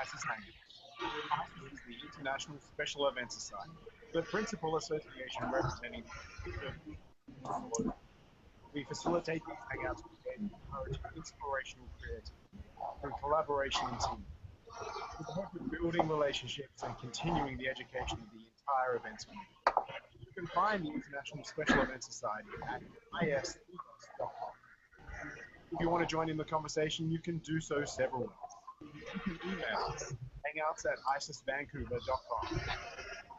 ISES Hangouts. ISES is the International Special Events Society, the principal association representing the. We facilitate these hangouts with encourage inspirational creativity through collaboration and teamwork, with the hope of building relationships and continuing the education of the entire events community. You can find the International Special Events Society at ISES.com. If you want to join in the conversation, you can do so several ways. You can email us, hangouts@isesvancouver.com,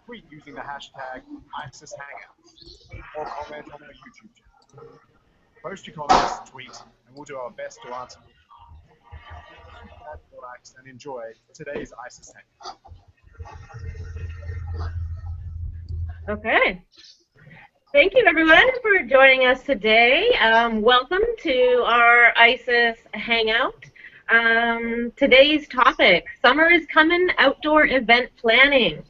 tweet using the hashtag ISESHangouts, or comment on our YouTube channel. Post your comments, tweet, and we'll do our best to answer them. Relax and enjoy today's ISES Hangout. Okay. Thank you, everyone, for joining us today. Welcome to our ISES Hangout. Today's topic, summer is coming, outdoor event planning.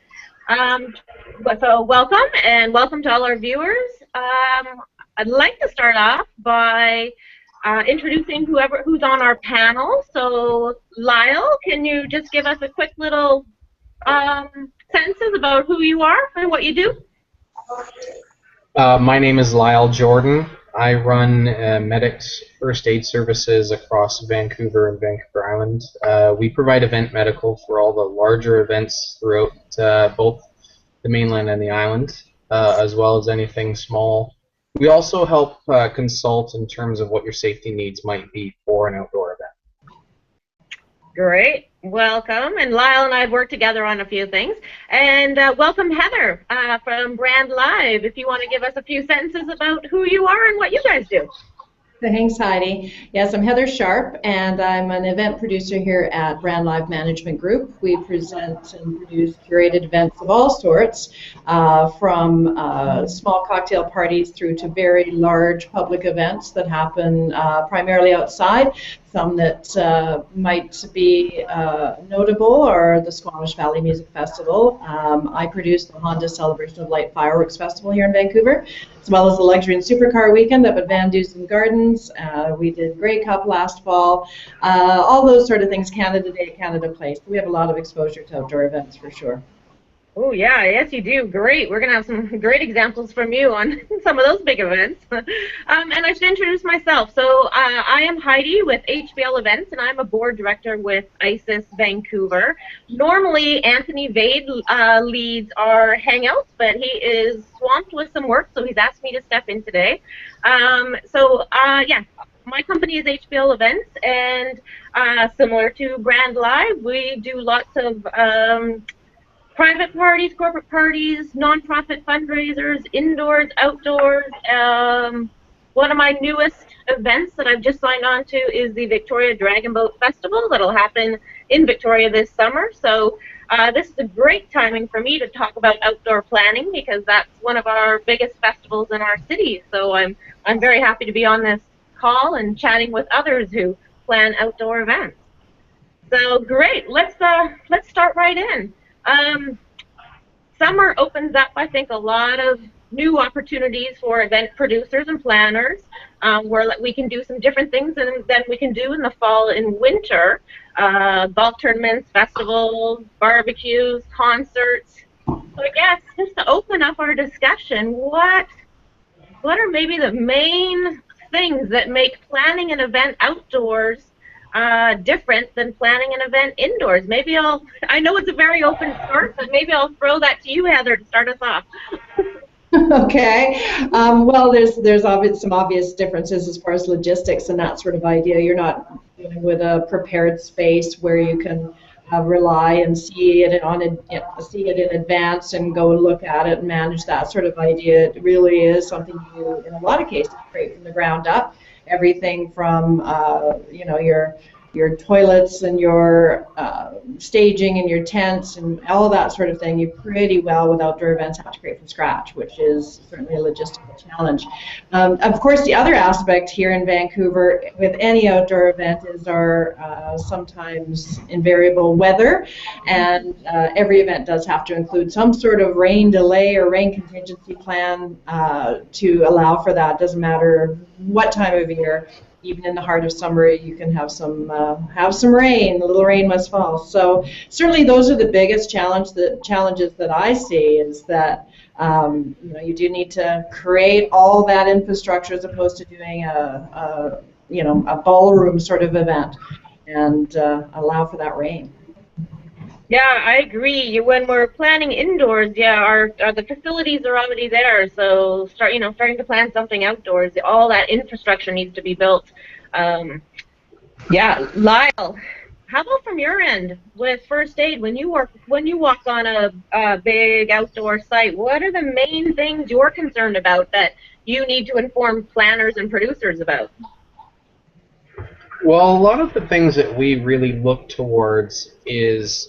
So welcome, and welcome to all our viewers. I'd like to start off by introducing who's on our panel. So, Lyle, can you just give us a quick little sentences about who you are and what you do? My name is Lyle Jordan. I run medics first aid services across Vancouver and Vancouver Island. We provide event medical for all the larger events throughout both the mainland and the island, as well as anything small. We also help consult in terms of what your safety needs might be for an outdoor event. Great. Welcome. And Lyle and I have worked together on a few things. And welcome, Heather, from Brand Live. If you want to give us a few sentences about who you are and what you guys do. Thanks, Heidi. Yes, I'm Heather Sharp, and I'm an event producer here at Brand Live Management Group. We present and produce curated events of all sorts, from small cocktail parties through to very large public events that happen primarily outside. Some that might be notable are the Squamish Valley Music Festival. I produce the Honda Celebration of Light Fireworks Festival here in Vancouver, as well as the Luxury and Supercar Weekend up at Van Dusen Gardens. We did Grey Cup last fall. All those sort of things, Canada Day, Canada Place. We have a lot of exposure to outdoor events for sure. Oh, yeah, yes, you do. Great. We're going to have some great examples from you on some of those big events. And I should introduce myself. So I am Heidi with HBL Events, and I'm a board director with ISES Vancouver. Normally, Anthony Vade leads our Hangouts, but he is swamped with some work, so he's asked me to step in today. Yeah, my company is HBL Events, and similar to Brand Live, we do lots of private parties, corporate parties, nonprofit fundraisers, indoors, outdoors. One of my newest events that I've just signed on to is the Victoria Dragon Boat Festival that'll happen in Victoria this summer. So this is a great timing for me to talk about outdoor planning because that's one of our biggest festivals in our city. So I'm very happy to be on this call and chatting with others who plan outdoor events. So great, let's start right in. Summer opens up, I think, a lot of new opportunities for event producers and planners where we can do some different things than we can do in the fall and winter. Golf tournaments, festivals, barbecues, concerts. So I guess just to open up our discussion, what are maybe the main things that make planning an event outdoors different than planning an event indoors? Maybe I know it's a very open start, but maybe I'll throw that to you, Heather, to start us off. Okay. Well, there's some obvious differences as far as logistics and that sort of idea. You're not dealing with a prepared space where you can rely and see it in advance and go look at it and manage that sort of idea. It really is something you, in a lot of cases, create from the ground up. Everything from your toilets and your staging and your tents and all that sort of thing, you pretty well with outdoor events have to create from scratch, which is certainly a logistical challenge. Of course, the other aspect here in Vancouver with any outdoor event is our sometimes invariable weather, and every event does have to include some sort of rain delay or rain contingency plan to allow for that. Doesn't matter what time of year. even in the heart of summer, you can have some rain. A little rain must fall. So certainly, those are the biggest challenges that I see, is that you do need to create all that infrastructure as opposed to doing a ballroom sort of event, and allow for that rain. Yeah, I agree. When we're planning indoors, yeah, our the facilities are already there. So starting to plan something outdoors, all that infrastructure needs to be built. Yeah, Lyle, how about from your end with first aid? When you walk on a big outdoor site, what are the main things you're concerned about that you need to inform planners and producers about? Well, a lot of the things that we really look towards is,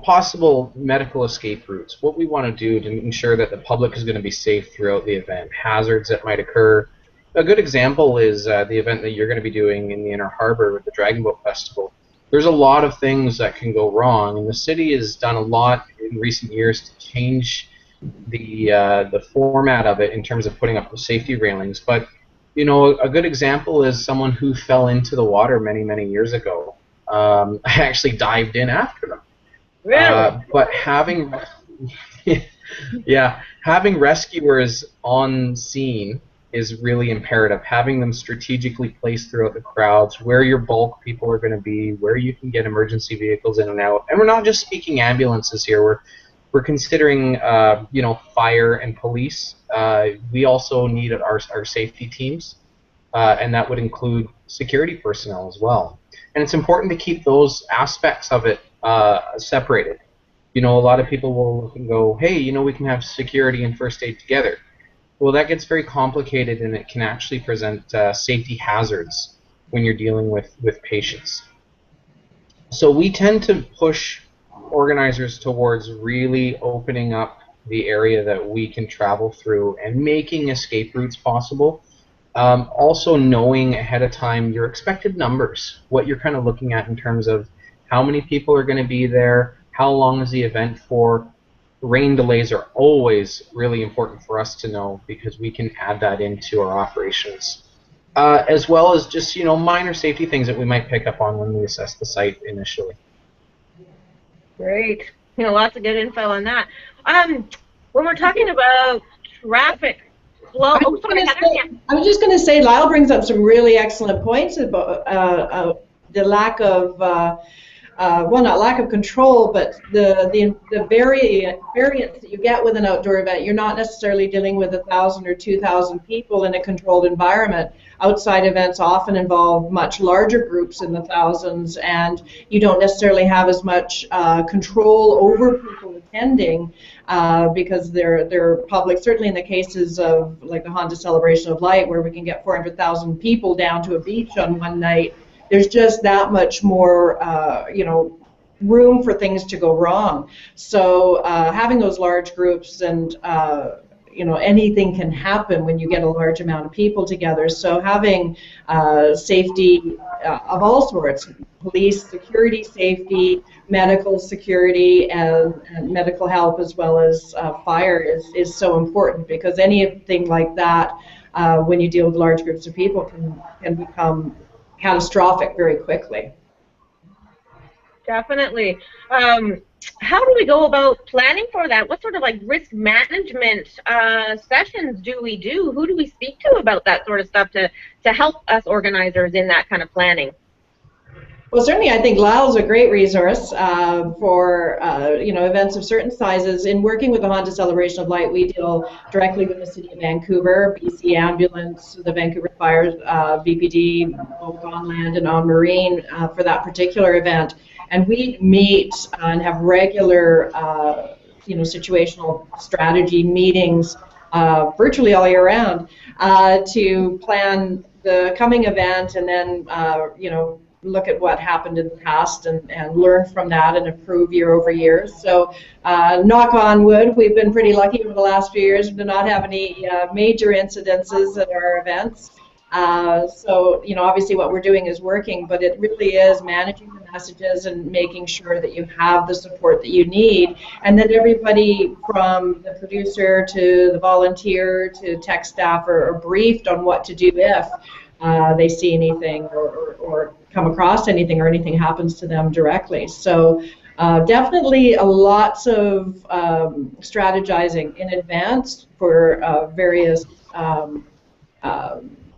possible medical escape routes. What we want to do to ensure that the public is going to be safe throughout the event, hazards that might occur. A good example is the event that you're going to be doing in the Inner Harbor with the Dragon Boat Festival. There's a lot of things that can go wrong, and the city has done a lot in recent years to change the format of it in terms of putting up the safety railings. But a good example is someone who fell into the water many, many years ago. I actually dived in after them. Really? But having rescuers on scene is really imperative. Having them strategically placed throughout the crowds, where your bulk people are going to be, where you can get emergency vehicles in and out. And we're not just speaking ambulances here. We're considering fire and police. We also need our safety teams, and that would include security personnel as well. And it's important to keep those aspects of it separated. A lot of people will look and go, hey, we can have security and first aid together. Well, that gets very complicated, and it can actually present safety hazards when you're dealing with patients. So we tend to push organizers towards really opening up the area that we can travel through and making escape routes possible. Also knowing ahead of time your expected numbers, what you're kind of looking at in terms of how many people are going to be there, how long is the event for. Rain delays are always really important for us to know, because we can add that into our operations. As well as just minor safety things that we might pick up on when we assess the site initially. Great. Lots of good info on that. When we're talking about traffic flow, I was just going to say, Lyle brings up some really excellent points about the lack of, not lack of control, but the variance that you get with an outdoor event. You're not necessarily dealing with 1,000 or 2,000 people in a controlled environment. Outside events often involve much larger groups in the thousands, and you don't necessarily have as much control over people attending because they're public. Certainly in the cases of like the Honda Celebration of Light, where we can get 400,000 people down to a beach on one night, there's just that much more, room for things to go wrong. So having those large groups and anything can happen when you get a large amount of people together. So having safety of all sorts, police, security, safety, medical security, and medical help, as well as fire is so important, because anything like that, when you deal with large groups of people, can become catastrophic very quickly. Definitely. How do we go about planning for that? What sort of risk management sessions do we do? Who do we speak to about that sort of stuff to help us organizers in that kind of planning? Well, certainly I think Lyle's a great resource for events of certain sizes. In working with the Honda Celebration of Light, we deal directly with the City of Vancouver, BC Ambulance, the Vancouver Fire, VPD, both on land and on marine for that particular event. And we meet and have regular, situational strategy meetings virtually all year round to plan the coming event, and then, look at what happened in the past and learn from that and improve year over year. So knock on wood, we've been pretty lucky over the last few years to not have any major incidences at our events. So, obviously what we're doing is working, but it really is managing the messages and making sure that you have the support that you need, and that everybody from the producer to the volunteer to tech staff are briefed on what to do if. they see anything or come across anything or anything happens to them directly. So definitely lots of strategizing in advance for various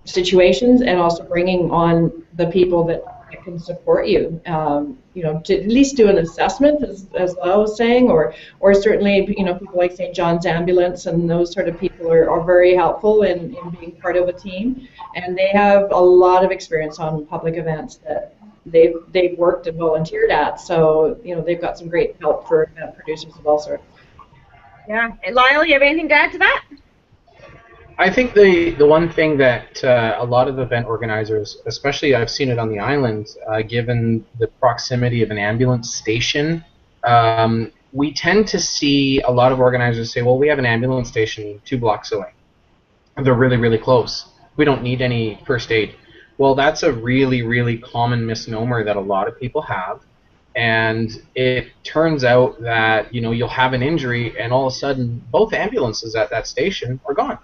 situations, and also bringing on the people that can support you. To at least do an assessment, as Lau was saying, or certainly, people like St. John's Ambulance and those sort of people are very helpful in being part of a team, and they have a lot of experience on public events that they've worked and volunteered at. So they've got some great help for event producers of all sorts. Yeah, and Lyle, you have anything to add to that? I think the one thing that a lot of event organizers, especially I've seen it on the island, given the proximity of an ambulance station, we tend to see a lot of organizers say, well, we have an ambulance station 2 blocks away. They're really, really close. We don't need any first aid. Well, that's a really, really common misnomer that a lot of people have. And it turns out that, you'll have an injury and all of a sudden both ambulances at that station are gone,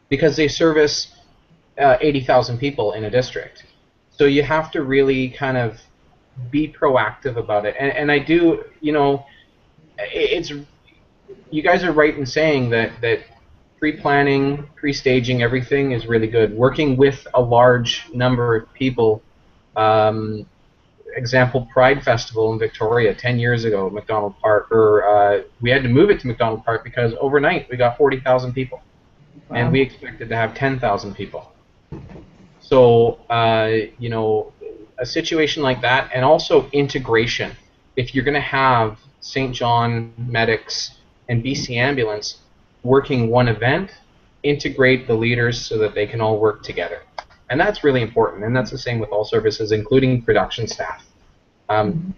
because they service 80,000 people in a district. So you have to really kind of be proactive about it. And I do, it's, you guys are right in saying that pre-planning, pre-staging, everything is really good. Working with a large number of people, example, Pride Festival in Victoria 10 years ago, McDonald Park, we had to move it to McDonald Park because overnight we got 40,000 people. Wow. And we expected to have 10,000 people. So, a situation like that, and also integration. If you're going to have St. John Medics and BC Ambulance working one event, integrate the leaders so that they can all work together. And that's really important, and that's the same with all services, including production staff.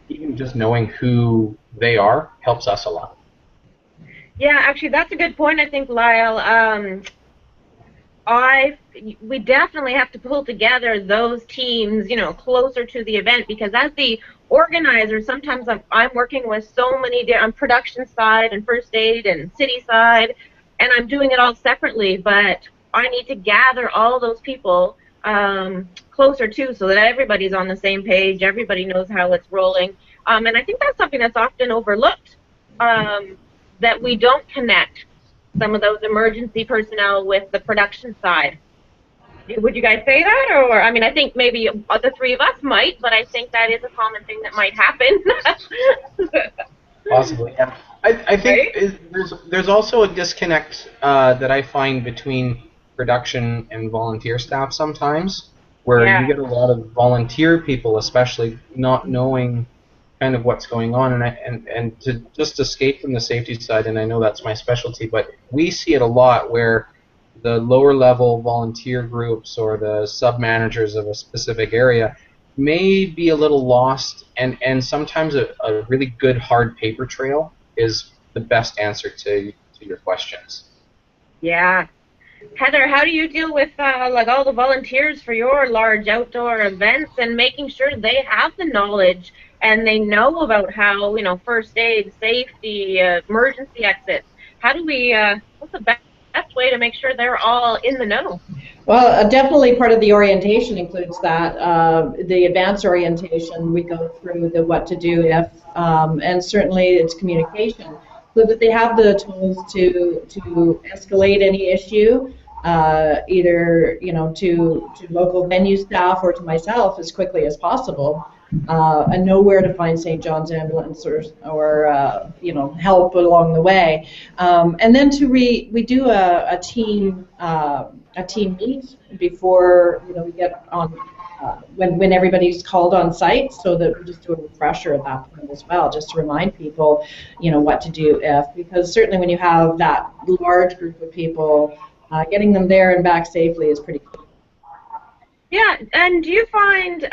Even just knowing who they are helps us a lot. Yeah, actually, that's a good point, I think, Lyle. We definitely have to pull together those teams, closer to the event, because as the organizer, sometimes I'm working with so many on production side and first aid and city side, and I'm doing it all separately, but I need to gather all those people closer to, so that everybody's on the same page, everybody knows how it's rolling, and I think that's something that's often overlooked, that we don't connect some of those emergency personnel with the production side. Would you guys say that? Or, I mean, I think maybe the 3 of us might, but I think that is a common thing that might happen. Possibly, yeah. I think there's also a disconnect that I find between production and volunteer staff sometimes, where you get a lot of volunteer people, especially, not knowing kind of what's going on, and to just escape from the safety side, and I know that's my specialty, but we see it a lot where the lower level volunteer groups or the sub-managers of a specific area may be a little lost, and sometimes a really good hard paper trail is the best answer to your questions. Yeah. Heather, how do you deal with like all the volunteers for your large outdoor events and making sure they have the knowledge and they know about how, first aid, safety, emergency exits? How do we, what's the best way to make sure they're all in the know? Well, definitely part of the orientation includes that. The advanced orientation, we go through the what to do if, and certainly it's communication, so that they have the tools to escalate any issue, either to local venue staff or to myself as quickly as possible, and know where to find St. John's Ambulance or help along the way, and then we do a team meet before we get on. When everybody's called on site, so that we just do a refresher at that point as well, just to remind people, what to do because certainly when you have that large group of people, getting them there and back safely is pretty key. Yeah, and do you find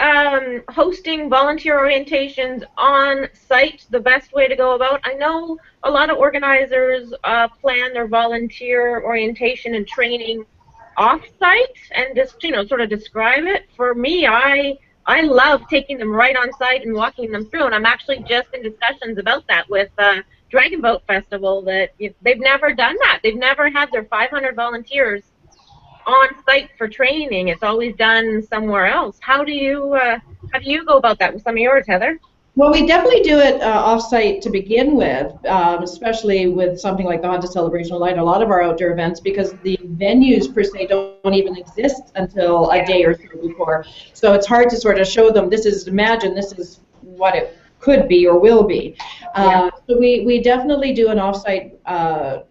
hosting volunteer orientations on site the best way to go about? I know a lot of organizers plan their volunteer orientation and training off-site and just sort of describe it. For me, I love taking them right on site and walking them through, and I'm actually just in discussions about that with Dragon Boat Festival, that they've never done that. They've never had their 500 volunteers on site for training. It's always done somewhere else. How do you go about that with some of yours, Heather? Well, we definitely do it off-site to begin with, especially with something like the Honda Celebration of Light, a lot of our outdoor events, because the venues per se don't even exist until a day or so before. So it's hard to sort of show them, imagine this is what it could be or will be. So we definitely do an off-site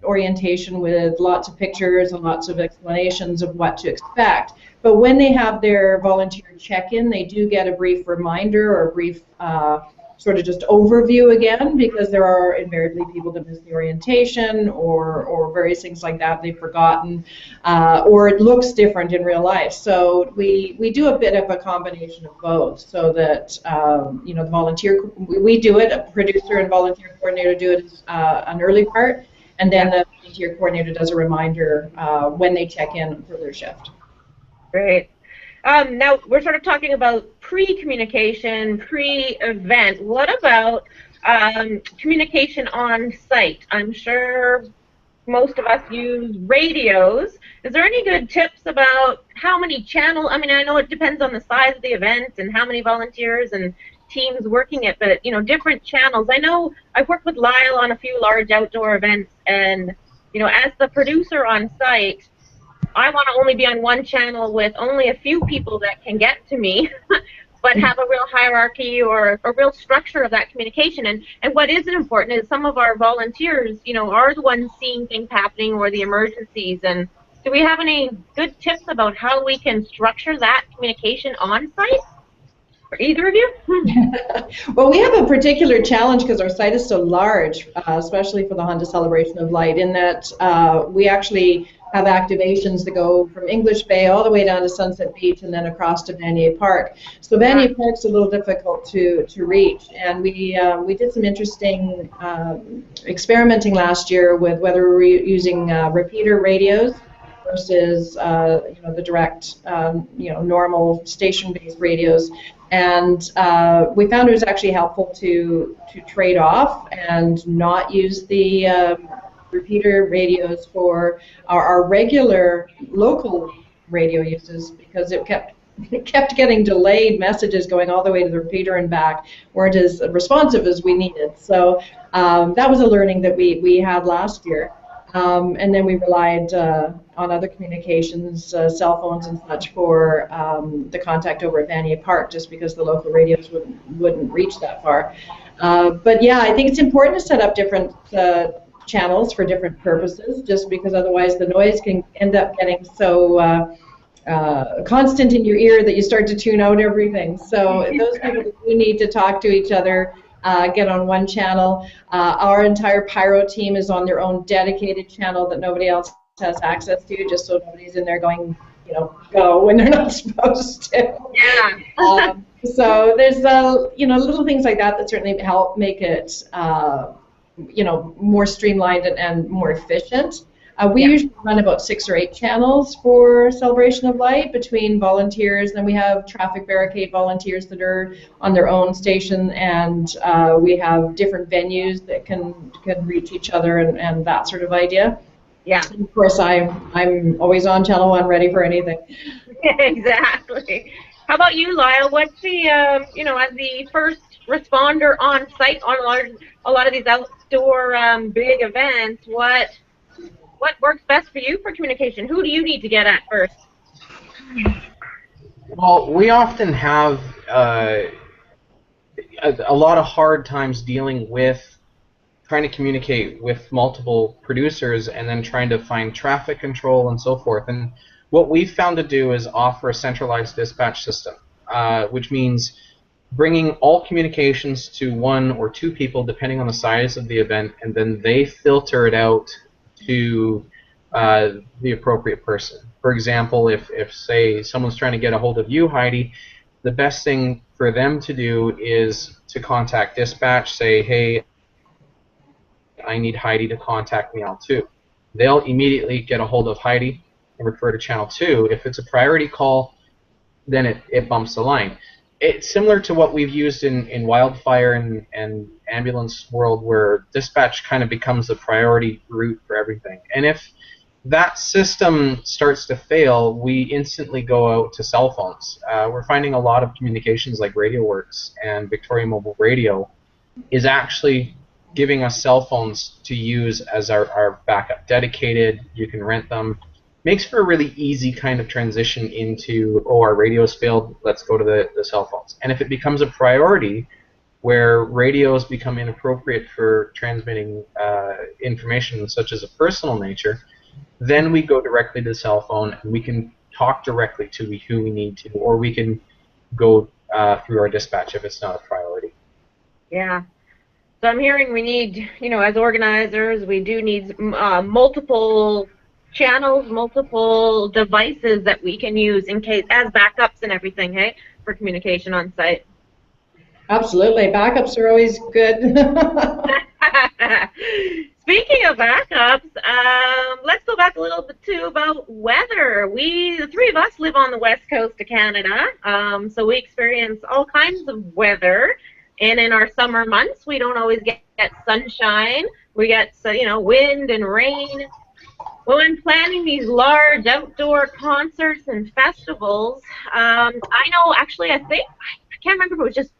orientation with lots of pictures and lots of explanations of what to expect. But when they have their volunteer check-in, they do get a brief reminder or a brief sort of just overview again, because there are invariably people that miss the orientation or various things like that they've forgotten, or it looks different in real life. So we do a bit of a combination of both, so that you know, the volunteer, we do it, a producer and volunteer coordinator do it as an early part, and then the volunteer coordinator does a reminder when they check in for their shift. Great. Now, we're sort of talking about pre-communication, pre-event. What about communication on site? I'm sure most of us use radios. Is there any good tips about how many channels? I mean, I know it depends on the size of the event and how many volunteers and teams working it, but, you know, different channels. I know I've worked with Lyle on a few large outdoor events, and, you know, as the producer on site, I want to only be on one channel with only a few people that can get to me, but have a real hierarchy or a real structure of that communication. And what isn't important is some of our volunteers, you know, are the ones seeing things happening or the emergencies. And do we have any good tips about how we can structure that communication on site? For either of you? Well, we have a particular challenge because our site is so large, especially for the Honda Celebration of Light, in that we actually have activations that go from English Bay all the way down to Sunset Beach and then across to Vanier Park. So Vanier Park's a little difficult to reach, and we did some interesting experimenting last year with whether we were using repeater radios versus you know, the direct you know, normal station-based radios. And we found it was actually helpful to trade off and not use the repeater radios for our regular local radio uses, because it kept getting delayed messages going all the way to the repeater and back, weren't as responsive as we needed. So that was a learning that we had last year. And then we relied on other communications, cell phones and such, for the contact over at Vanier Park, just because the local radios wouldn't reach that far. But yeah, I think it's important to set up different channels for different purposes, just because otherwise the noise can end up getting so constant in your ear that you start to tune out everything. So those people that do need to talk to each other, get on one channel. Our entire pyro team is on their own dedicated channel that nobody else has access to, just so nobody's in there going, you know, go when they're not supposed to. Yeah. So there's you know, little things like that that certainly help make it you know, more streamlined and more efficient. We usually run about 6 or 8 channels for Celebration of Light between volunteers. Then we have traffic barricade volunteers that are on their own station, and we have different venues that can reach each other and that sort of idea. Yeah. And of course, I'm always on Channel 1, ready for anything. Exactly. How about you, Lyle? What's the you know, as the first responder on site on a lot of these outdoor big events, what works best for you for communication? Who do you need to get at first? Well, we often have a lot of hard times dealing with trying to communicate with multiple producers and then trying to find traffic control and so forth. And what we've found to do is offer a centralized dispatch system, which means bringing all communications to 1 or 2 people, depending on the size of the event, and then they filter it out to the appropriate person. For example, if say someone's trying to get a hold of you, Heidi, the best thing for them to do is to contact dispatch, say, hey, I need Heidi to contact me on 2. They'll immediately get a hold of Heidi and refer to channel 2. If it's a priority call, then it bumps the line. It's similar to what we've used in wildfire and ambulance world, where dispatch kind of becomes the priority route for everything. And if that system starts to fail, we instantly go out to cell phones. We're finding a lot of communications like RadioWorks and Victoria Mobile Radio is actually giving us cell phones to use as our backup. Dedicated, you can rent them. Makes for a really easy kind of transition into, oh, our radio's failed, let's go to the cell phones. And if it becomes a priority where radios become inappropriate for transmitting information such as a personal nature, then we go directly to the cell phone and we can talk directly to who we need to, or we can go through our dispatch if it's not a priority. Yeah. So I'm hearing we need, as organizers, we do need multiple channels, multiple devices that we can use in case, as backups and everything, hey, for communication on site. Absolutely. Backups are always good. Speaking of backups, let's go back a little bit too about weather. The three of us live on the west coast of Canada, so we experience all kinds of weather. And in our summer months, we don't always get sunshine. We get, wind and rain. Well, when planning these large outdoor concerts and festivals, I know, actually, I can't remember if it was just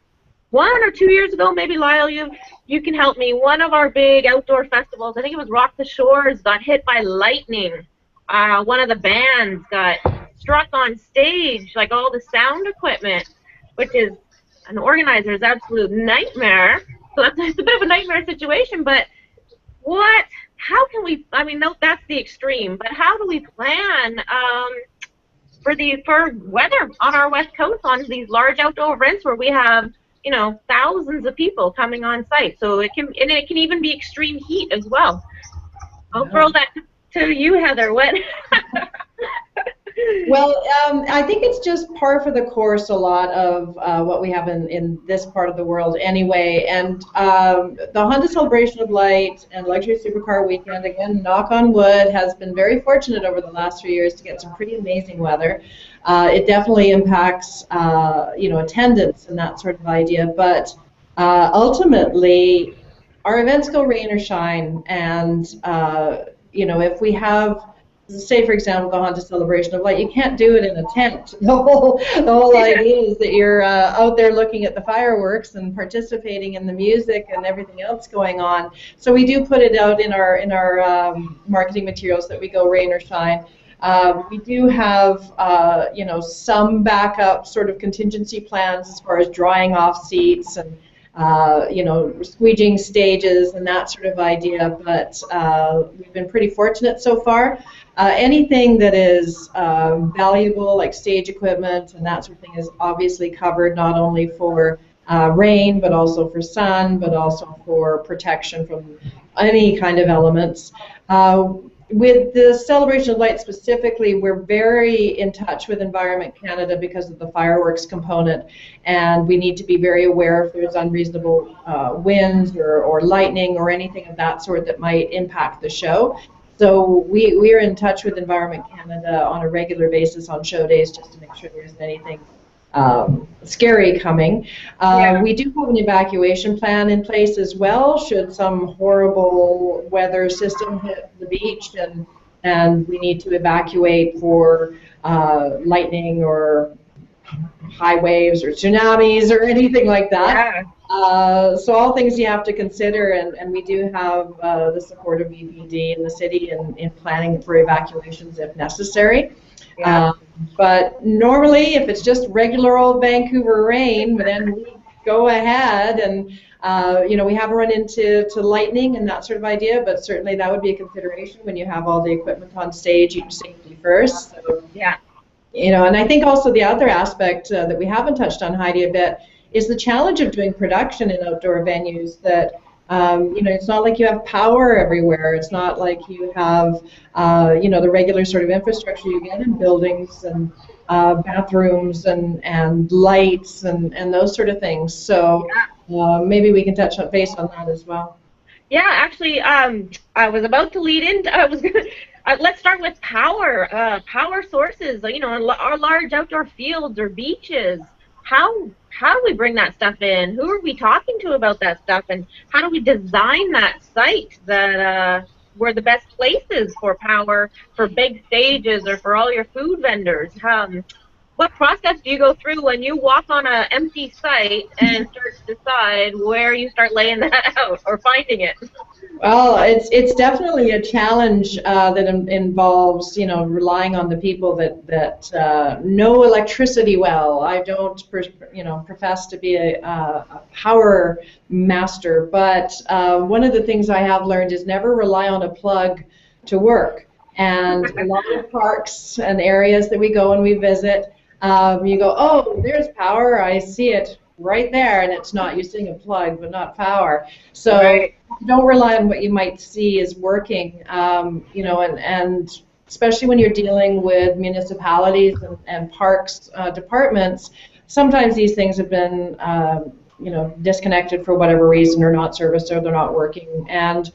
1 or 2 years ago, maybe, Lyle, you can help me. One of our big outdoor festivals, I think it was Rock the Shores, got hit by lightning. One of the bands got struck on stage, like all the sound equipment, which is an organizer's absolute nightmare. So it's a bit of a nightmare situation, but how can we, that's the extreme, but how do we plan for weather on our west coast on these large outdoor events where we have, thousands of people coming on site? So it can even be extreme heat as well. I'll throw that to you, Heather. What? Well, I think it's just par for the course a lot of what we have in this part of the world anyway. And the Honda Celebration of Light and Luxury Supercar Weekend, again, knock on wood, has been very fortunate over the last 3 years to get some pretty amazing weather. It definitely impacts, attendance and that sort of idea. But ultimately, our events go rain or shine. And, if we have, say, for example, the Honda Celebration of Light, you can't do it in a tent. The whole idea is that you're out there looking at the fireworks and participating in the music and everything else going on. So we do put it out in our marketing materials that we go rain or shine. We do have, some backup sort of contingency plans as far as drying off seats and squeegeeing stages and that sort of idea, but we've been pretty fortunate so far. Anything that is valuable, like stage equipment and that sort of thing, is obviously covered, not only for rain, but also for sun, but also for protection from any kind of elements. With the Celebration of Light specifically, we're very in touch with Environment Canada because of the fireworks component, and we need to be very aware if there's unreasonable winds or lightning or anything of that sort that might impact the show. So we are in touch with Environment Canada on a regular basis on show days just to make sure there isn't anything scary coming. We do have an evacuation plan in place as well should some horrible weather system hit the beach and we need to evacuate for lightning or high waves or tsunamis or anything like that. So all things you have to consider, and we do have the support of EPD in the city in planning for evacuations if necessary. But normally, if it's just regular old Vancouver rain, then we go ahead and, we haven't run into lightning and that sort of idea, but certainly that would be a consideration when you have all the equipment on stage, each safety first. So, and I think also the other aspect that we haven't touched on, Heidi, a bit, is the challenge of doing production in outdoor venues that, it's not like you have power everywhere. It's not like you have, the regular sort of infrastructure you get in buildings and bathrooms and lights and those sort of things. So maybe we can touch base on that as well. Yeah, actually, I was about to lead in. Let's start with power. Power sources. Our large outdoor fields or beaches. How do we bring that stuff in? Who are we talking to about that stuff? And how do we design that site that were the best places for power for big stages or for all your food vendors. What process do you go through when you walk on an empty site and start to decide where you start laying that out or finding it? Well, it's definitely a challenge that involves, relying on the people that know electricity well. I don't, profess to be a power master, but one of the things I have learned is never rely on a plug to work. And a lot of parks and areas that we go and we visit, you go, oh, there's power. I see it right there, and it's not using a plug, but not power. So. Right. Don't rely on what you might see is working, and especially when you're dealing with municipalities and parks departments, sometimes these things have been, disconnected for whatever reason or not serviced or they're not working. And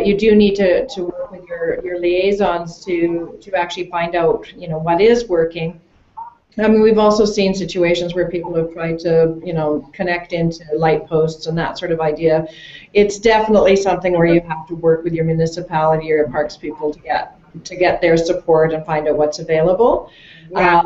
you do need to work with your liaisons to actually find out, what is working. I mean, we've also seen situations where people have tried to, connect into light posts and that sort of idea. It's definitely something where you have to work with your municipality or your parks people to get their support and find out what's available. Yeah.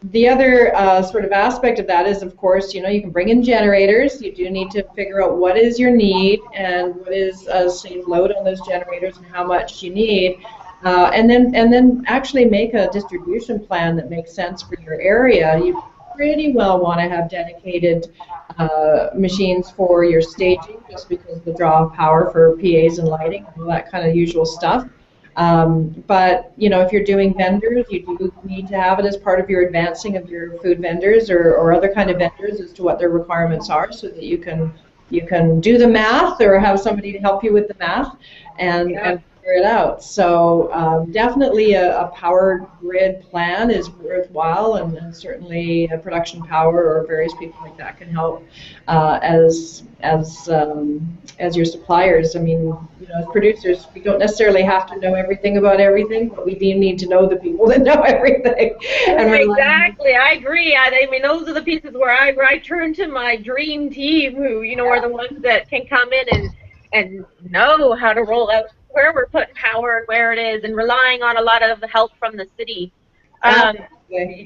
The other sort of aspect of that is, of course, you can bring in generators. You do need to figure out what is your need and what is safe load on those generators and how much you need. And then actually make a distribution plan that makes sense for your area. You pretty well want to have dedicated machines for your staging, just because of the draw of power for PAs and lighting and all that kind of usual stuff. But if you're doing vendors, you do need to have it as part of your advancing of your food vendors or other kind of vendors as to what their requirements are, so that you can do the math or have somebody to help you with the math and figure it out. So definitely a power grid plan is worthwhile, and certainly a production power or various people like that can help as your suppliers. I mean, as producers, we don't necessarily have to know everything about everything, but we do need to know the people that know everything. And exactly, I agree. I mean, those are the pieces where I turn to my dream team, who are the ones that can come in and know how to roll out where we're putting power and where it is, and relying on a lot of help from the city.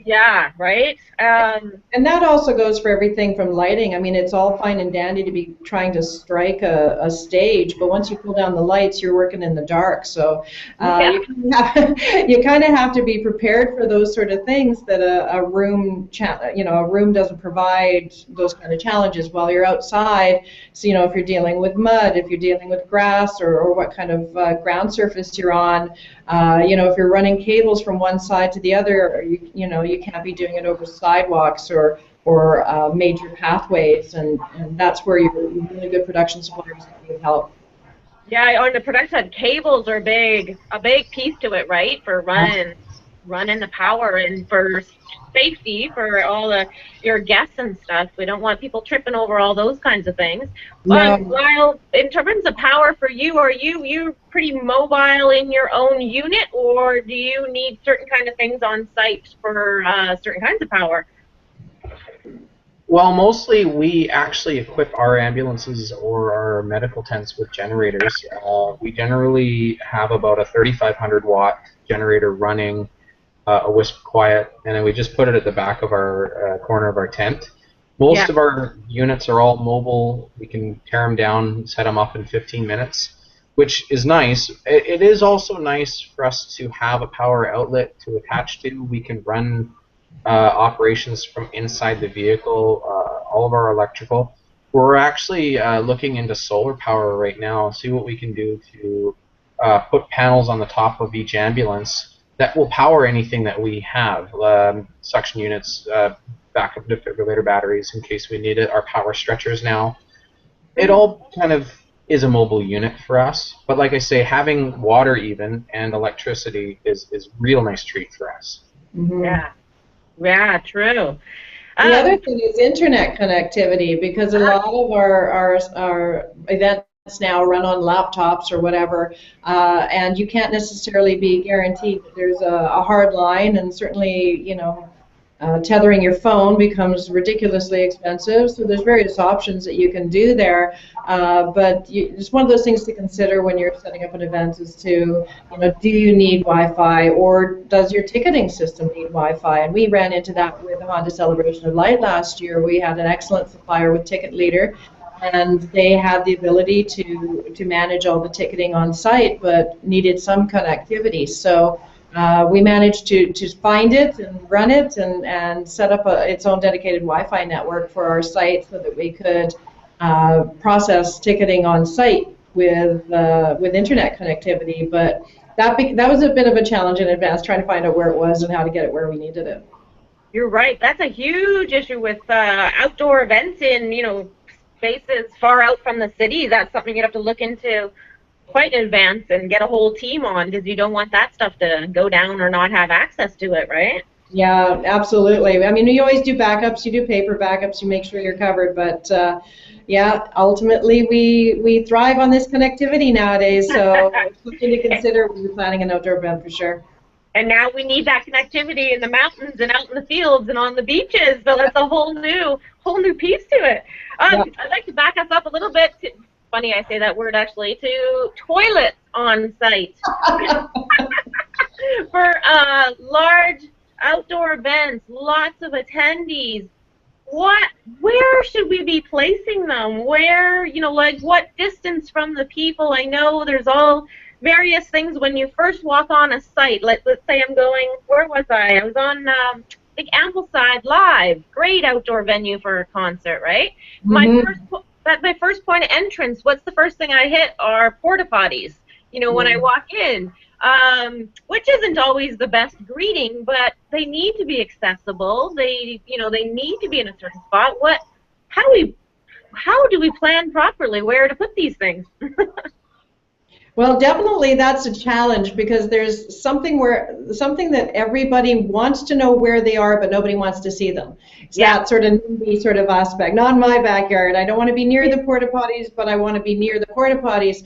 Yeah, right. And that also goes for everything from lighting. I mean, it's all fine and dandy to be trying to strike a stage, but once you pull down the lights, you're working in the dark. So you kind of have to be prepared for those sort of things that a room doesn't provide those kind of challenges while you're outside. So if you're dealing with mud, if you're dealing with grass, or what kind of ground surface you're on, if you're running cables from one side to the other, you can't be doing it over sidewalks or major pathways, and that's where your really good production suppliers can help. Yeah, on the production side, cables are a big piece to it, right? For running the power and for safety for all your guests and stuff. We don't want people tripping over all those kinds of things. No. While in terms of power for you, are you pretty mobile in your own unit, or do you need certain kind of things on site for certain kinds of power? Well, mostly we actually equip our ambulances or our medical tents with generators. We generally have about a 3,500 watt generator running a wisp quiet, and then we just put it at the back of our corner of our tent. Most of our units are all mobile. We can tear them down, set them up in 15 minutes, which is nice. It is also nice for us to have a power outlet to attach to. We can run operations from inside the vehicle, all of our electrical. We're actually looking into solar power right now, see what we can do to put panels on the top of each ambulance that will power anything that we have. Suction units, backup defibrillator batteries in case we need it, our power stretchers now. It all kind of is a mobile unit for us, but like I say, having water even and electricity is a real nice treat for us. Mm-hmm. Yeah, true. The other thing is internet connectivity, because a lot of our events now run on laptops or whatever, and you can't necessarily be guaranteed that there's a hard line, and certainly, Tethering your phone becomes ridiculously expensive, so there's various options that you can do there. But it's one of those things to consider when you're setting up an event is to, do you need Wi-Fi, or does your ticketing system need Wi-Fi? And we ran into that with the Honda Celebration of Light last year. We had an excellent supplier with Ticket Leader, and they had the ability to manage all the ticketing on site, but needed some connectivity. So we managed to find it and run it and set up its own dedicated Wi-Fi network for our site so that we could process ticketing on site with internet connectivity. But that was a bit of a challenge in advance, trying to find out where it was and how to get it where we needed it. You're right. That's a huge issue with outdoor events in, spaces far out from the city. That's something you'd have to look into quite in advance and get a whole team on, because you don't want that stuff to go down or not have access to it, right? Yeah, absolutely. I mean, you always do backups. You do paper backups. You make sure you're covered. But yeah, ultimately we thrive on this connectivity nowadays. So it's something to consider when you're planning an outdoor event for sure. And now we need that connectivity in the mountains and out in the fields and on the beaches. So that's a whole new piece to it. Yeah. I'd like to back us up a little bit. Funny I say that word actually, to toilets on site. For large outdoor events, lots of attendees. Where should we be placing them? Where, like what distance from the people? I know there's all various things when you first walk on a site. Let's say I'm going, where was I? I was on Ambleside Live, great outdoor venue for a concert, right? Mm-hmm. My first point of entrance, what's the first thing I hit are porta potties, when I walk in, which isn't always the best greeting, but they need to be accessible. They need to be in a certain spot. How do we plan properly where to put these things? Well, definitely that's a challenge, because there's something that everybody wants to know where they are, but nobody wants to see them. It's that sort of NIMBY sort of aspect. Not in my backyard. I don't want to be near the porta potties, but I want to be near the porta potties.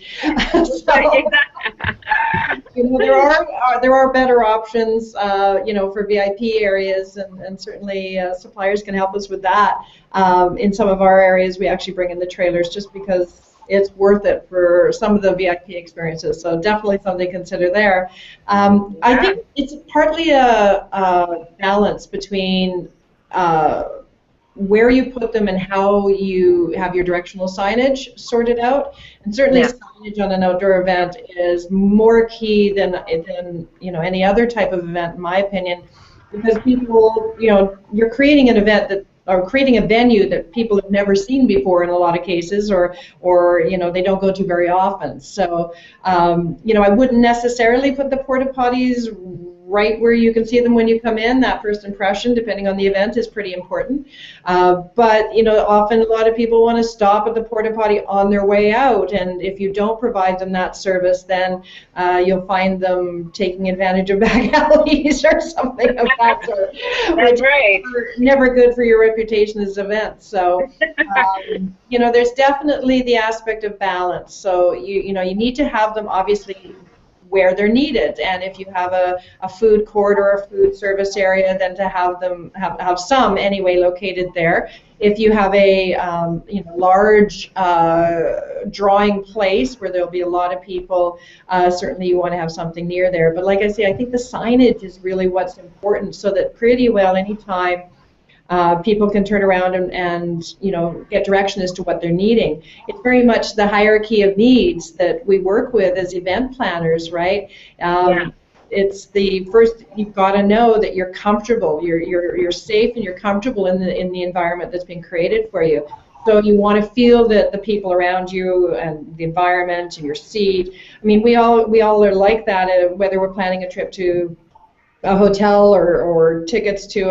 There are better options, for VIP areas, and certainly suppliers can help us with that. In some of our areas, we actually bring in the trailers just because it's worth it for some of the VIP experiences. So definitely something to consider there. I think it's partly a balance between where you put them and how you have your directional signage sorted out. And certainly signage on an outdoor event is more key than any other type of event, in my opinion, because people, you're creating an event or creating a venue that people have never seen before in a lot of cases, or they don't go to very often. So I wouldn't necessarily put the porta potties right where you can see them when you come in. That first impression, depending on the event, is pretty important. But often a lot of people want to stop at the porta potty on their way out, and if you don't provide them that service, then you'll find them taking advantage of back alleys or something of that sort. That's right. Never good for your reputation as an event. So there's definitely the aspect of balance. So you need to have them obviously where they're needed, and if you have a food court or a food service area, then to have them have some anyway located there. If you have a large drawing place where there'll be a lot of people, certainly you want to have something near there. But like I say, I think the signage is really what's important, so that pretty well anytime people can turn around and get direction as to what they're needing. It's very much the hierarchy of needs that we work with as event planners, right? It's the first, you've got to know that you're comfortable, you're safe and you're comfortable in the environment that's been created for you. So you want to feel that the people around you and the environment and your seat. I mean, we all are like that, whether we're planning a trip to a hotel or tickets to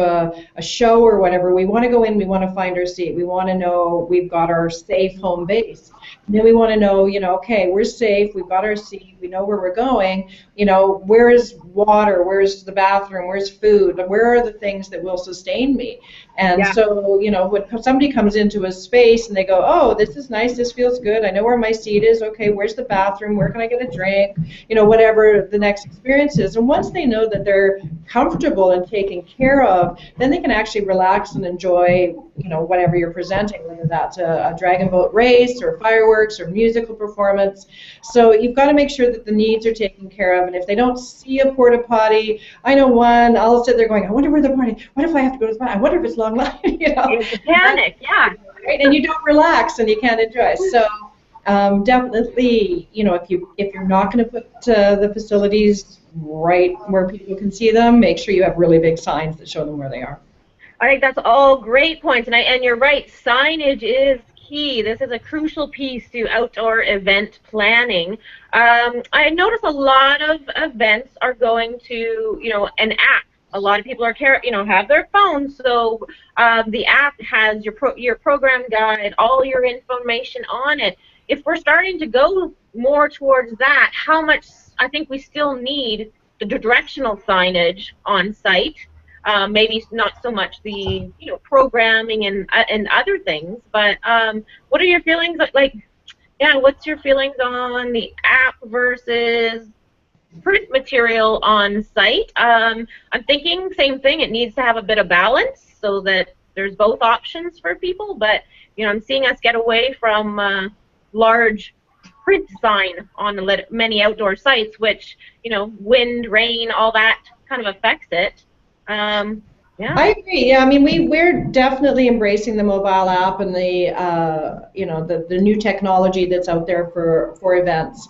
a show or whatever. We want to go in, we want to find our seat. We want to know we've got our safe home base. And then we want to know, okay, we're safe, we've got our seat, we know where we're going, where's water, where's the bathroom, where's food, where are the things that will sustain me? And Yeah. so, you know, when somebody comes into a space and they go, oh, this is nice, this feels good, I know where my seat is, okay, where's the bathroom, where can I get a drink, you know, whatever the next experience is. And once they know that they're comfortable and taken care of, then they can actually relax and enjoy, you know, whatever you're presenting, whether that's a dragon boat race or fireworks or musical performance. So you've got to make sure that the needs are taken care of. And if they don't see a porta potty, I know one, I'll sit there going, I wonder where the potty, what if I have to go to the potty? I wonder if it's long line, you know. It's a panic, yeah. Right? And you don't relax and you can't enjoy. So definitely, you know, if you're not going to put the facilities right where people can see them, make sure you have really big signs that show them where they are. I think that's all great points, and you're right. Signage is key. This is a crucial piece to outdoor event planning. I notice a lot of events are going to, you know, an app. A lot of people are, you know, have their phones, so the app has your program guide, all your information on it. If we're starting to go more towards that, how much? I think we still need the directional signage on site. Maybe not so much the, you know, programming and other things, but what are your feelings like? Yeah, what's your feelings on the app versus print material on site? I'm thinking same thing. It needs to have a bit of balance so that there's both options for people. But you know, I'm seeing us get away from large print sign on many outdoor sites, which, you know, wind, rain, all that kind of affects it. Yeah. I agree. Yeah, I mean, we're definitely embracing the mobile app and the you know, the new technology that's out there for events,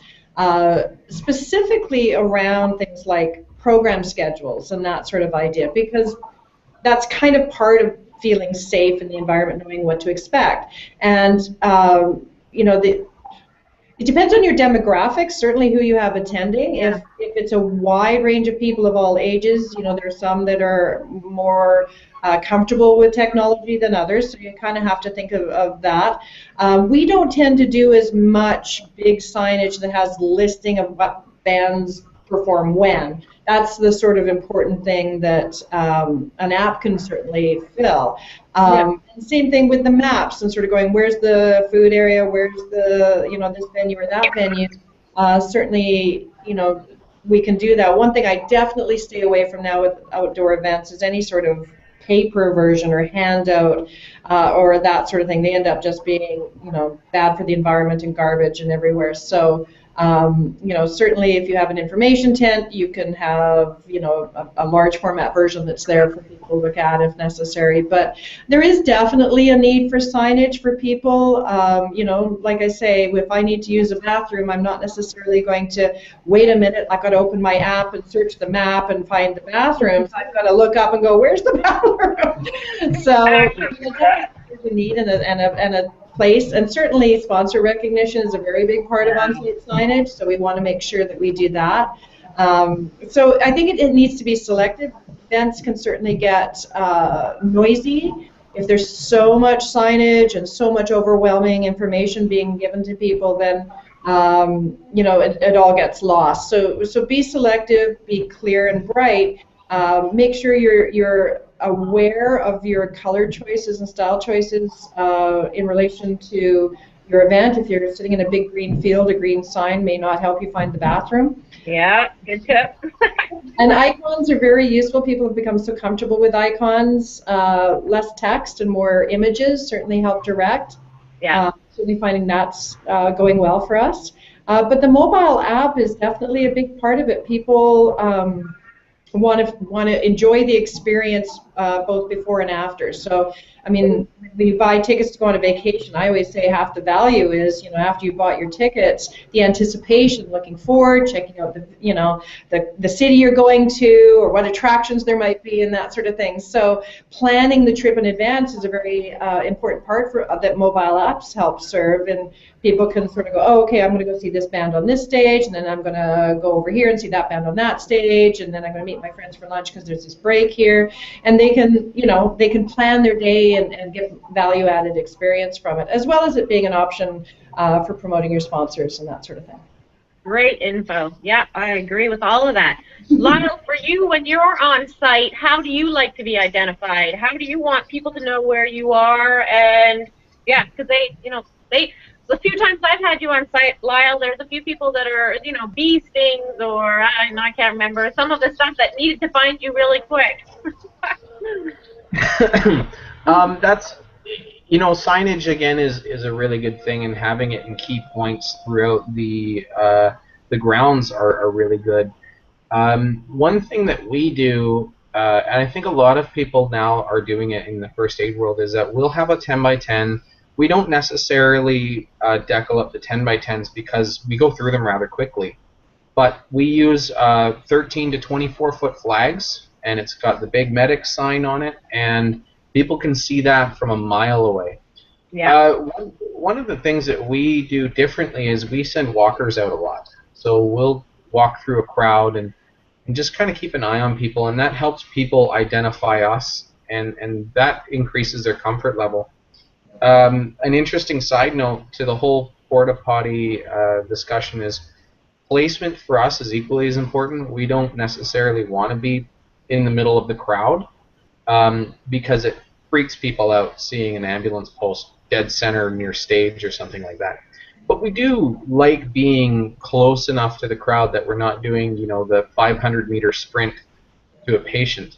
specifically around things like program schedules and that sort of idea, because that's kind of part of feeling safe in the environment, knowing what to expect. And you know, it depends on your demographics, certainly who you have attending. Yeah. If it's a wide range of people of all ages, you know, there's some that are more comfortable with technology than others, so you kind of have to think of that. We don't tend to do as much big signage that has listing of what bands perform when. That's the sort of important thing that an app can certainly fill. And same thing with the maps and sort of going, where's the food area, where's the, you know, this venue or that venue. Certainly, you know, we can do that. One thing I definitely stay away from now with outdoor events is any sort of paper version or handout or that sort of thing. They end up just being, you know, bad for the environment and garbage and everywhere. So you know, certainly if you have an information tent, you can have, you know, a large format version that's there for people to look at if necessary. But there is definitely a need for signage for people. You know, like I say, if I need to use a bathroom, I'm not necessarily going to wait a minute. I've got to open my app and search the map and find the bathrooms. I've got to look up and go, where's the bathroom? So there's a need and a place, and certainly sponsor recognition is a very big part of on-site signage, so we want to make sure that we do that. So I think it needs to be selective. Events can certainly get noisy if there's so much signage and so much overwhelming information being given to people, then you know, it all gets lost. So be selective, be clear and bright. Make sure you're aware of your color choices and style choices in relation to your event. If you're sitting in a big green field, a green sign may not help you find the bathroom. Yeah, good tip. And icons are very useful. People have become so comfortable with icons. Less text and more images certainly help direct. Yeah. Certainly finding that's going well for us. But the mobile app is definitely a big part of it. People want to enjoy the experience both before and after. So, I mean, when you buy tickets to go on a vacation, I always say half the value is, you know, after you bought your tickets, the anticipation, looking forward, checking out the, you know, the city you're going to, or what attractions there might be, and that sort of thing. So, planning the trip in advance is a very important part for that mobile apps help serve, and people can sort of go, oh, okay, I'm going to go see this band on this stage, and then I'm going to go over here and see that band on that stage, and then I'm going to meet my friends for lunch because there's this break here, and they can, you know, they can plan their day and get value-added experience from it, as well as it being an option for promoting your sponsors and that sort of thing. Great info. Yeah, I agree with all of that. Lyle, for you, when you're on site, how do you like to be identified? How do you want people to know where you are? And yeah, because they, the few times I've had you on site, Lyle, there's a few people that are, bee stings or I can't remember some of the stuff that needed to find you really quick. That's signage again is a really good thing, and having it in key points throughout the grounds are really good. One thing that we do, and I think a lot of people now are doing it in the first aid world, is that we'll have a 10 by 10. We don't necessarily decal up the 10 by 10s because we go through them rather quickly. But we use 13 to 24 foot flags, and it's got the big medic sign on it, and people can see that from a mile away. Yeah. One of the things that we do differently is we send walkers out a lot. So we'll walk through a crowd and just kind of keep an eye on people, and that helps people identify us, and that increases their comfort level. An interesting side note to the whole porta potty discussion is placement for us is equally as important. We don't necessarily want to be in the middle of the crowd because it freaks people out seeing an ambulance post dead center near stage or something like that. But we do like being close enough to the crowd that we're not doing, the 500-meter sprint to a patient.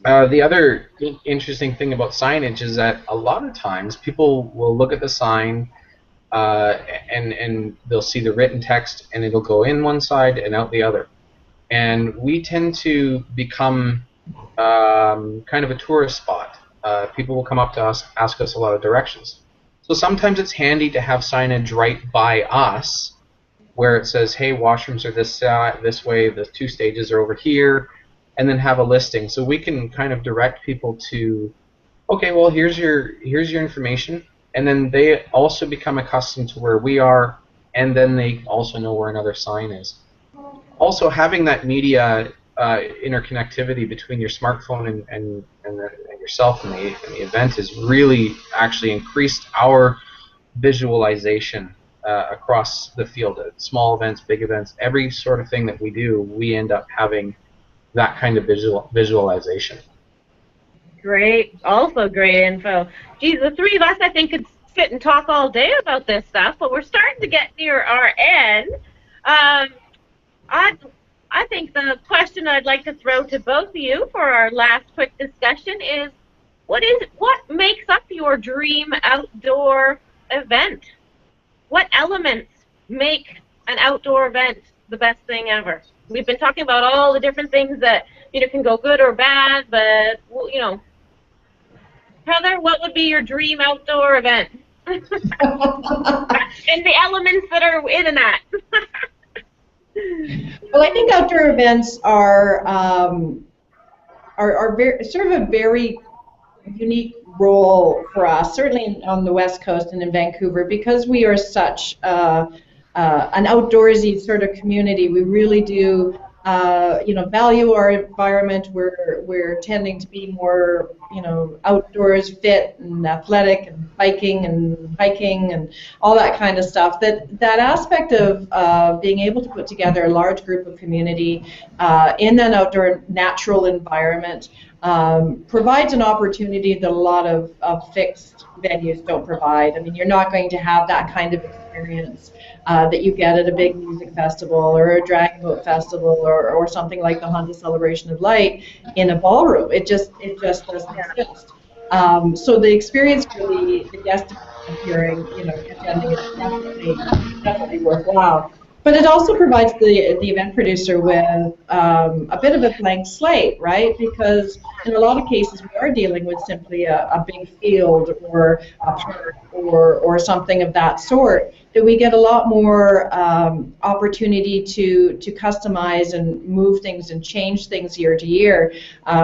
The other interesting thing about signage is that a lot of times people will look at the sign and they'll see the written text, and it'll go in one side and out the other. And we tend to become kind of a tourist spot. People will come up to us, ask us a lot of directions. So sometimes it's handy to have signage right by us where it says, hey, washrooms are this way, the 2 stages are over here, and then have a listing. So we can kind of direct people to, okay, well, here's your information, and then they also become accustomed to where we are, and then they also know where another sign is. Also, having that media interconnectivity between your smartphone and yourself and the event has really actually increased our visualization across the field. Small events, big events, every sort of thing that we do, we end up having that kind of visualization. Great. Also great info. Geez, the three of us, I think, could sit and talk all day about this stuff, but we're starting to get near our end. I think the question I'd like to throw to both of you for our last quick discussion is, what makes up your dream outdoor event? What elements make an outdoor event the best thing ever? We've been talking about all the different things that can go good or bad, but Heather, what would be your dream outdoor event? And the elements that are in that. Well, I think outdoor events are very, sort of a very unique role for us, certainly on the West Coast and in Vancouver, because we are such an outdoorsy sort of community. We really do, value our environment. We're tending to be more, outdoors fit and athletic and biking and hiking and all that kind of stuff. That aspect of being able to put together a large group of community in an outdoor natural environment provides an opportunity that a lot of fixed venues don't provide. I mean, you're not going to have that kind of experience that you get at a big music festival or a dragon boat festival or something like the Honda Celebration of Light in a ballroom. It just doesn't exist. So the experience for the guest hearing, attending is definitely worthwhile. But it also provides the event producer with a bit of a blank slate, right? Because in a lot of cases we are dealing with simply a big field or a park or something of that sort, that we get a lot more opportunity to customize and move things and change things year to year.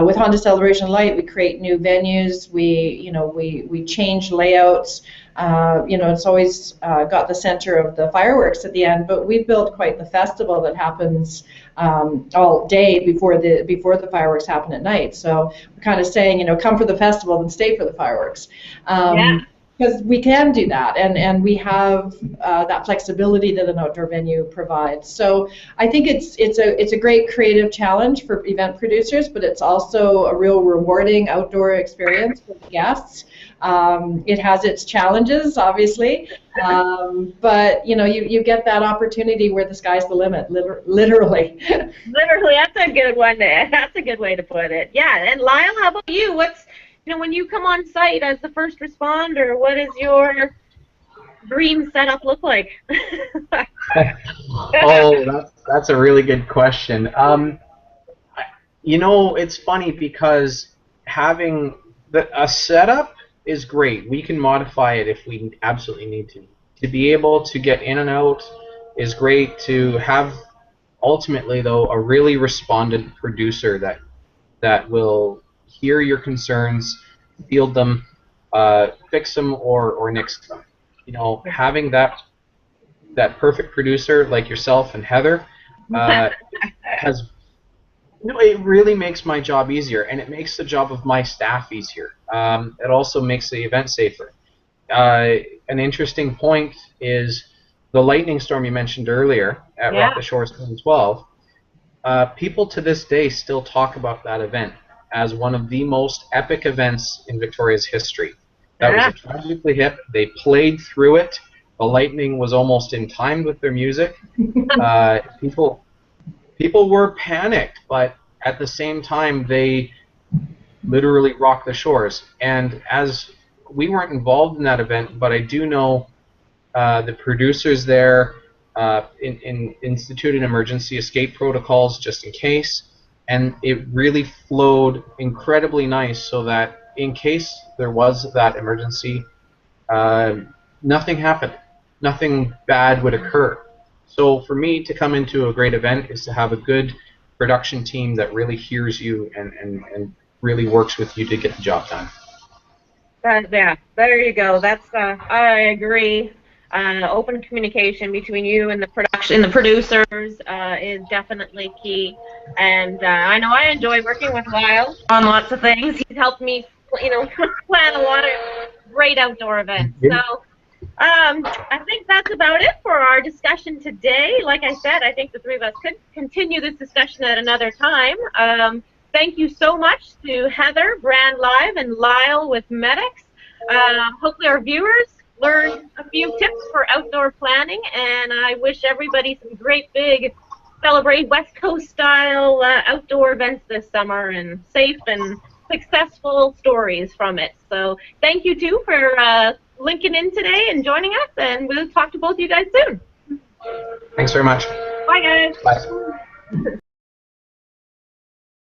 With Honda Celebration Light, we create new venues, we change layouts. It's always got the center of the fireworks at the end, but we've built quite the festival that happens all day before the fireworks happen at night. So we're kind of saying, come for the festival and stay for the fireworks. Yeah. because we can do that, and we have that flexibility that an outdoor venue provides. So I think it's a great creative challenge for event producers, but it's also a real rewarding outdoor experience for the guests. It has its challenges, obviously, but you get that opportunity where the sky's the limit, literally. Literally, that's a good one. That's a good way to put it. Yeah. And Lyle, how about you? What's when you come on site as the first responder, what does your dream setup look like? Oh, that's a really good question. It's funny because having a setup is great. We can modify it if we absolutely need to. To be able to get in and out is great. To have, ultimately, though, a really respondent producer that will hear your concerns, field them, fix them, or nix them. Having that perfect producer like yourself and Heather it really makes my job easier, and it makes the job of my staff easier. It also makes the event safer. An interesting point is the lightning storm you mentioned earlier at Rock the Shores 2012. People to this day still talk about that event as one of the most epic events in Victoria's history. That was a tragically hit. They played through it. The lightning was almost in time with their music. People were panicked, but at the same time, they literally rocked the shores. And as we weren't involved in that event, but I do know the producers there instituted emergency escape protocols just in case, and it really flowed incredibly nice so that in case there was that emergency, nothing happened. Nothing bad would occur. So for me to come into a great event is to have a good production team that really hears you and really works with you to get the job done. Yeah, there you go. That's I agree. Open communication between you and the producers is definitely key. And I know I enjoy working with Lyle on lots of things. He's helped me, plan a lot of great outdoor events. So. I think that's about it for our discussion today. Like I said, I think the three of us could continue this discussion at another time. Thank you so much to Heather, Brand Live, and Lyle with Medics. Hopefully our viewers learned a few tips for outdoor planning, and I wish everybody some great big Celebrate West Coast style outdoor events this summer, and safe and successful stories from it. So thank you too for linking in today and joining us, and we'll talk to both of you guys soon. Thanks very much. Bye, guys. Bye.